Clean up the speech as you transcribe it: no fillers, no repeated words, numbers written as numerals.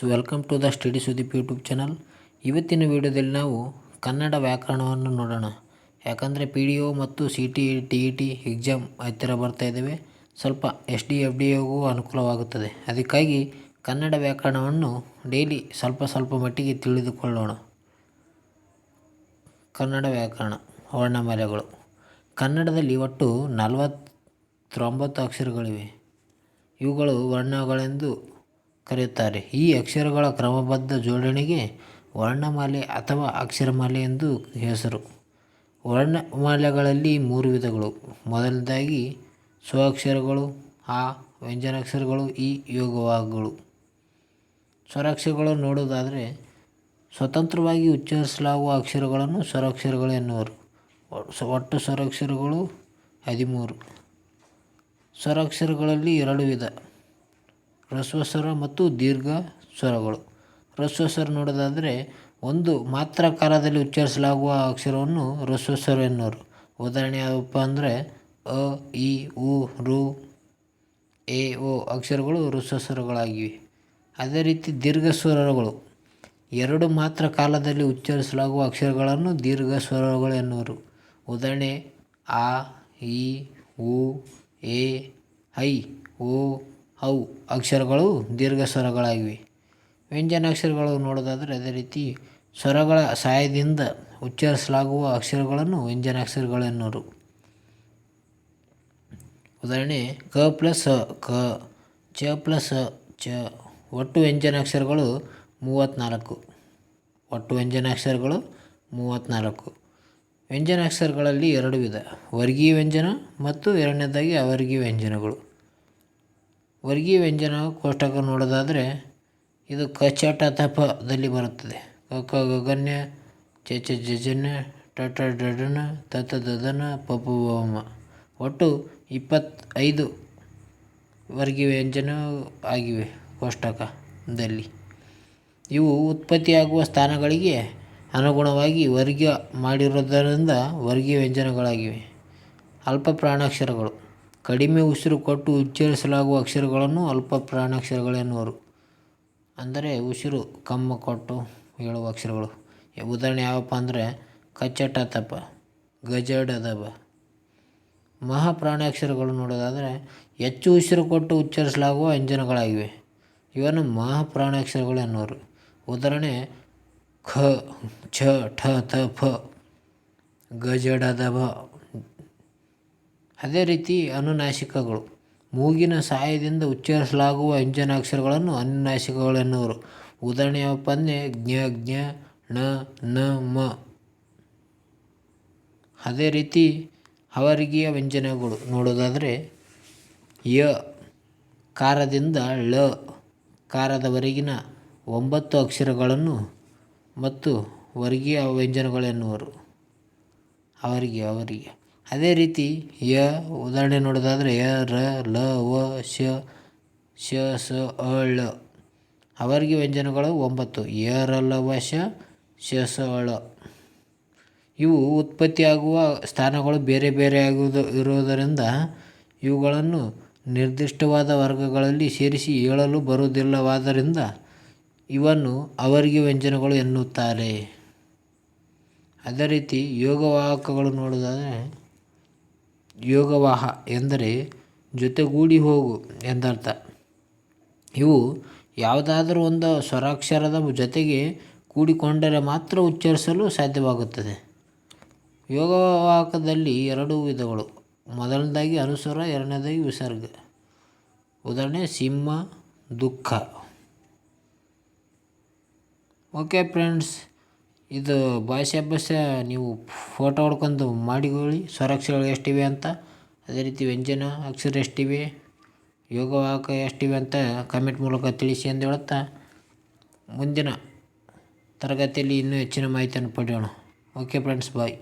Welcome to the study Sudeep YouTube channel. ಇವತ್ತಿನ ವಿಡಿಯೋದಲ್ಲಿ ನಾವು ಕನ್ನಡ ವ್ಯಾಕರಣವನ್ನು ನೋಡೋಣ. ಯಾಕಂದರೆ PDO ಮತ್ತು CT TET ಎಕ್ಸಾಮ್ ಹತ್ತಿರ ಬರ್ತಾ ಇದ್ದಾವೆ. ಸ್ವಲ್ಪ SD FDಗೂ ಅನುಕೂಲವಾಗುತ್ತದೆ. ಅದಕ್ಕಾಗಿ ಕನ್ನಡ ವ್ಯಾಕರಣವನ್ನು ಡೈಲಿ ಸ್ವಲ್ಪ ಮಟ್ಟಿಗೆ ತಿಳಿದುಕೊಳ್ಳೋಣ. ಕನ್ನಡ ವ್ಯಾಕರಣ ವರ್ಣಮಾಲೆಗಳು. ಕನ್ನಡದಲ್ಲಿ ಒಟ್ಟು 49 ಅಕ್ಷರಗಳಿವೆ. ಇವುಗಳು ವರ್ಣಗಳೆಂದು ಕರೆಯುತ್ತಾರೆ. ಈ ಅಕ್ಷರಗಳ ಕ್ರಮಬದ್ಧ ಜೋಡಣೆಗೆ ವರ್ಣಮಾಲೆ ಅಥವಾ ಅಕ್ಷರಮಾಲೆ ಎಂದು ಹೆಸರು. ವರ್ಣಮಾಲೆಗಳಲ್ಲಿ 3 ವಿಧಗಳು. ಮೊದಲನೇದಾಗಿ ಸ್ವರಾಕ್ಷರಗಳು, ವ್ಯಂಜನಾಕ್ಷರಗಳು, ಯೋಗವಾಗಗಳು. ಸ್ವರಾಕ್ಷರಗಳು ನೋಡುವುದಾದರೆ ಸ್ವತಂತ್ರವಾಗಿ ಉಚ್ಚರಿಸಲಾಗುವ ಅಕ್ಷರಗಳನ್ನು ಸ್ವರಾಕ್ಷರಗಳು ಎನ್ನುವರು. ಒಟ್ಟು ಸ್ವರಾಕ್ಷರಗಳು 13. ಸ್ವರಾಕ್ಷರಗಳಲ್ಲಿ 2 ವಿಧ: ಹ್ರಸ್ವಸ್ವರ ಮತ್ತು ದೀರ್ಘ ಸ್ವರಗಳು. ಹ್ರಸ್ವಸ್ವರ ನೋಡೋದಾದರೆ ಒಂದು ಮಾತ್ರ ಕಾಲದಲ್ಲಿ ಉಚ್ಚರಿಸಲಾಗುವ ಅಕ್ಷರವನ್ನು ಹ್ರಸ್ವಸ್ವರ ಎನ್ನುವರು. ಉದಾಹರಣೆ ಯಾವಪ್ಪ ಅಂದರೆ ಅ, ಇ, ಉ, ಋ, ಎ, ಓ ಅಕ್ಷರಗಳು ಹ್ರಸ್ವಸ್ವರಗಳಾಗಿವೆ. ಅದೇ ರೀತಿ ದೀರ್ಘ ಸ್ವರಗಳು 2 ಮಾತ್ರ ಕಾಲದಲ್ಲಿ ಉಚ್ಚರಿಸಲಾಗುವ ಅಕ್ಷರಗಳನ್ನು ದೀರ್ಘ ಸ್ವರಗಳು ಎನ್ನುವರು. ಉದಾಹರಣೆ ಆ, ಇ, ಉ, ಎ, ಐ, ಓ, ಔ ಅಕ್ಷರಗಳು ದೀರ್ಘ ಸ್ವರಗಳಾಗಿವೆ. ವ್ಯಂಜನಾಕ್ಷರಗಳು ನೋಡೋದಾದರೆ ಅದೇ ರೀತಿ ಸ್ವರಗಳ ಸಹಾಯದಿಂದ ಉಚ್ಚರಿಸಲಾಗುವ ಅಕ್ಷರಗಳನ್ನು ವ್ಯಂಜನಾಕ್ಷರಗಳು ಎನ್ನುವರು. ಉದಾಹರಣೆ ಕ ಪ್ಲಸ್ ಕ, ಚ ಪ್ಲಸ್ ಚ. ಒಟ್ಟು ವ್ಯಂಜನಾಕ್ಷರಗಳು 34. ವ್ಯಂಜನಾಕ್ಷರಗಳಲ್ಲಿ 2 ವಿಧ: ವರ್ಗೀಯ ವ್ಯಂಜನ ಮತ್ತು ಎರಡನೇದಾಗಿ ಅವರ್ಗೀಯ ವ್ಯಂಜನಗಳು. ವರ್ಗೀಯ ವ್ಯಂಜನ ಕೋಷ್ಟಕ ನೋಡೋದಾದರೆ ಇದು ಕ ಚ ಟ ತ ಪದಲ್ಲಿ ಬರುತ್ತದೆ. ಕ ಕ ಗಗನ್ಯ, ಚ ಚ ಜಜನ್ಯ, ಟ ಟ ಡಡನ, ತ ತ ದದನ, ಪ ಪ ಮ. ಒಟ್ಟು 25 ವರ್ಗೀಯ ವ್ಯಂಜನ ಆಗಿವೆ ಕೋಷ್ಟಕದಲ್ಲಿ. ಇವು ಉತ್ಪತ್ತಿಯಾಗುವ ಸ್ಥಾನಗಳಿಗೆ ಅನುಗುಣವಾಗಿ ವರ್ಗ ಮಾಡಿರುವುದರಿಂದ ವರ್ಗೀಯ ವ್ಯಂಜನಗಳಾಗಿವೆ. ಅಲ್ಪ ಪ್ರಾಣಾಕ್ಷರಗಳು. ಕಡಿಮೆ ಉಸಿರು ಕೊಟ್ಟು ಉಚ್ಚರಿಸಲಾಗುವ ಅಕ್ಷರಗಳನ್ನು ಅಲ್ಪ ಪ್ರಾಣಾಕ್ಷರಗಳು ಎನ್ನುವರು. ಅಂದರೆ ಉಸಿರು ಕಮ್ಮ ಕೊಟ್ಟು ಹೇಳುವ ಅಕ್ಷರಗಳು. ಉದಾಹರಣೆ ಯಾವಪ್ಪ ಅಂದರೆ ಕಚ್ಚಟ ತಪ, ಗಜಡದಬ. ಮಹಾಪ್ರಾಣಾಕ್ಷರಗಳು ನೋಡೋದಾದರೆ ಹೆಚ್ಚು ಉಸಿರು ಕೊಟ್ಟು ಉಚ್ಚರಿಸಲಾಗುವ ವ್ಯಂಜನಗಳಾಗಿವೆ. ಇವನ್ನು ಮಹಾಪ್ರಾಣಾಕ್ಷರಗಳು ಎನ್ನುವರು. ಉದಾಹರಣೆ ಖ, ಛ, ಠ, ತ, ಫ, ಗಜಡದಬ. ಅದೇ ರೀತಿ ಅನುನಾಸಿಕಗಳು. ಮೂಗಿನ ಸಹಾಯದಿಂದ ಉಚ್ಚರಿಸಲಾಗುವ ವ್ಯಂಜನಾಕ್ಷರಗಳನ್ನು ಅನುನಾಸಿಕಗಳು ಎನ್ನುವರು. ಉದಾಹರಣೆ ಯಾವಪ್ಪ ಅಂದರೆ ಜ್ಞ, ಜ್ಞ, ಣ, ನ, ಮ. ಅದೇ ರೀತಿ ಅವರ್ಗೀಯ ವ್ಯಂಜನಗಳು ನೋಡೋದಾದರೆ ಯ ಕಾರದಿಂದ ಳ ಕಾರದವರೆಗಿನ 9 ಅಕ್ಷರಗಳನ್ನು ಮತ್ತು ವರ್ಗೀಯ ವ್ಯಂಜನಗಳು ಎನ್ನುವರು. ಅವರಿಗೆ ಅದೇ ರೀತಿ ಯ ಉದಾಹರಣೆ ನೋಡೋದಾದರೆ ಯ, ರ, ಲ, ವ, ಶ, ಸ, ಅ, ಳ. ಅವರ್ಗೀಯ ವ್ಯಂಜನಗಳು 9: ಯ, ರ, ಲ, ವ, ಶ, ಸ, ಳ. ಇವು ಉತ್ಪತ್ತಿಯಾಗುವ ಸ್ಥಾನಗಳು ಬೇರೆ ಇರುವುದರಿಂದ ಇವುಗಳನ್ನು ನಿರ್ದಿಷ್ಟವಾದ ವರ್ಗಗಳಲ್ಲಿ ಸೇರಿಸಿ ಹೇಳಲು ಬರುವುದಿಲ್ಲವಾದ್ದರಿಂದ ಇವನ್ನು ಅವರ್ಗೀಯ ವ್ಯಂಜನಗಳು ಎನ್ನುತ್ತಾರೆ. ಅದೇ ರೀತಿ ಯೋಗವಾಹಕಗಳು ನೋಡೋದಾದರೆ ಯೋಗವಾಹ ಎಂದರೆ ಜೊತೆಗೂಡಿ ಹೋಗು ಎಂದರ್ಥ. ಇವು ಯಾವುದಾದರೂ ಒಂದು ಸ್ವರಾಕ್ಷರದ ಜೊತೆಗೆ ಕೂಡಿಕೊಂಡರೆ ಮಾತ್ರ ಉಚ್ಚರಿಸಲು ಸಾಧ್ಯವಾಗುತ್ತದೆ. ಯೋಗವಾಹಕದಲ್ಲಿ 2 ವಿಧಗಳು. ಮೊದಲನೇದಾಗಿ ಅನುಸ್ವರ, ಎರಡನೇದಾಗಿ ವಿಸರ್ಗ. ಉದಾಹರಣೆ ಸಿಂಹ, ದುಃಖ. ಓಕೆ ಫ್ರೆಂಡ್ಸ್, ಇದು ಭಾಷಾಭ್ಯಾಸ ನೀವು ಫೋಟೋ ಹೊಡ್ಕೊಂಡು ಮಾಡಿಕೊಳ್ಳಿ. ಸ್ವರಾಕ್ಷರಗಳು ಎಷ್ಟಿವೆ ಅಂತ, ಅದೇ ರೀತಿ ವ್ಯಂಜನ ಅಕ್ಷರ ಎಷ್ಟಿವೆ, ಯೋಗವಾಹಕ ಎಷ್ಟಿವೆ ಅಂತ ಕಮೆಂಟ್ ಮೂಲಕ ತಿಳಿಸಿ ಎಂದು ಹೇಳುತ್ತಾ ಮುಂದಿನ ತರಗತಿಯಲ್ಲಿ ಇನ್ನೂ ಹೆಚ್ಚಿನ ಮಾಹಿತಿಯನ್ನು ಪಡೆಯೋಣ. ಓಕೆ ಫ್ರೆಂಡ್ಸ್, ಬಾಯ್.